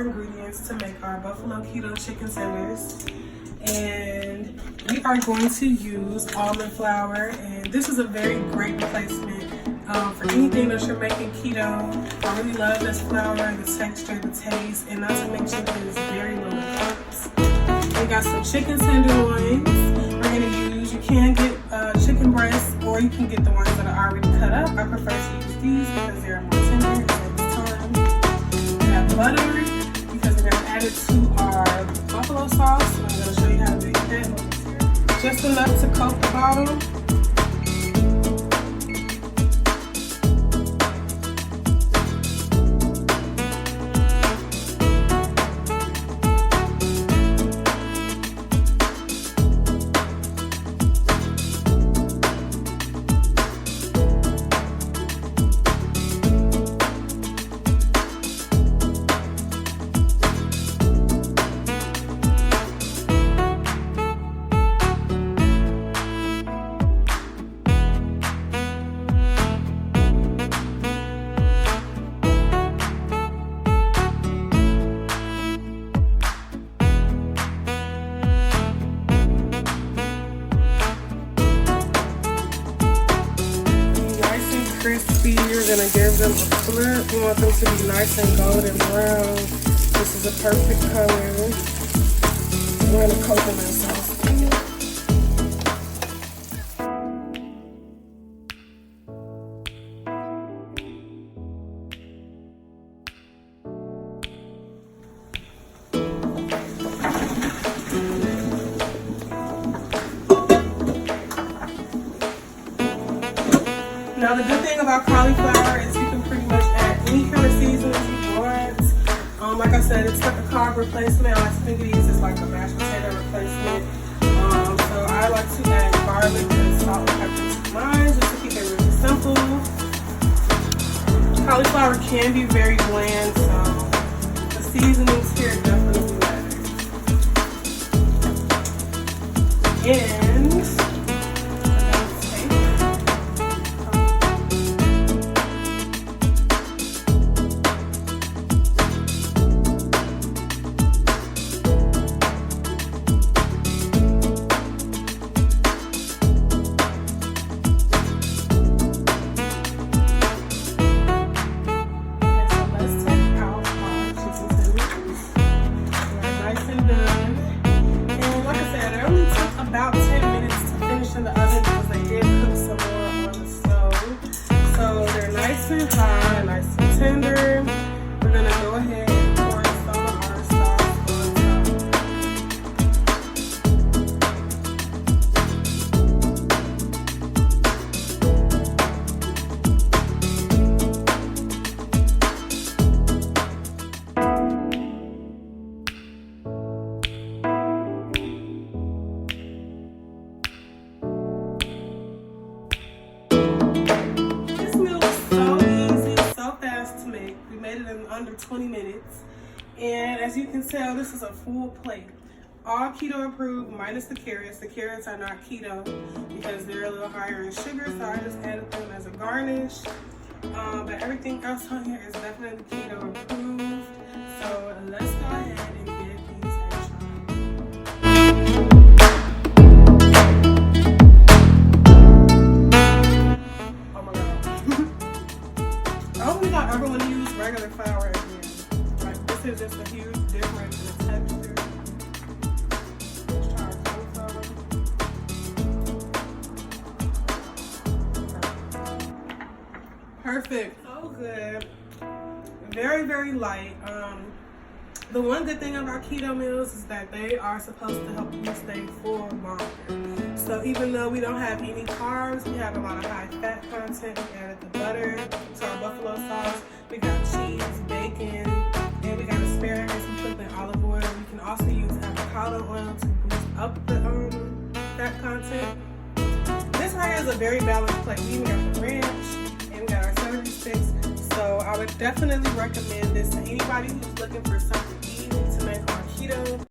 our ingredients to make our buffalo keto chicken tenders. And we are going to use almond flour, and this is a very great replacement for anything that you're making keto. I really love this flour, the texture, the taste, and not to mention it is very low in carbs. We got some chicken tenderloins. We're going to use, you can get chicken breasts, or you can get the ones that are already cut up. I prefer to use these because they're more tender at this time. We have butter because we're going to add it to our buffalo sauce. And I'm going to show you how to make that. Just enough to coat the bottom. Crispy, you're gonna give them a flip. You want them to be nice and golden brown. This is a perfect color. We're gonna coat them in sauce. Now the good thing about cauliflower is you can pretty much add any kind of seasonings you want. Like I said, it's like a carb replacement. I like to think of these as like a mashed potato replacement. So I like to add garlic and salt and pepper to mine just to keep it really simple. Cauliflower can be very bland, so the seasonings here definitely matter. And about 10 minutes to finish in the oven because they did cook some more on the stove. So they're nice and hot, nice and tender. We're going to go ahead and pour some of our sauce on under 20 minutes, and as you can tell, this is a full plate, all keto approved minus the carrots. The carrots are not keto because they're a little higher in sugar, so I just added them as a garnish. But everything else on here is definitely keto approved, so let's go ahead and get these oh my god. I don't think I ever want to use regular flour again. Like, this is just a huge difference in the texture. Let's try our cauliflower. Perfect. So good. Very, very light. The one good thing about keto meals is that they are supposed to help you stay full longer. So even though we don't have any carbs, we have a lot of high fat content. We added the butter to our buffalo sauce. We got cheese, bacon, and we got asparagus. We put in olive oil. You can also use avocado oil to boost up the fat content. This right here is a very balanced plate. We even got the ranch, and we got our celery sticks. So I would definitely recommend this to anybody who's looking for something easy to make on keto.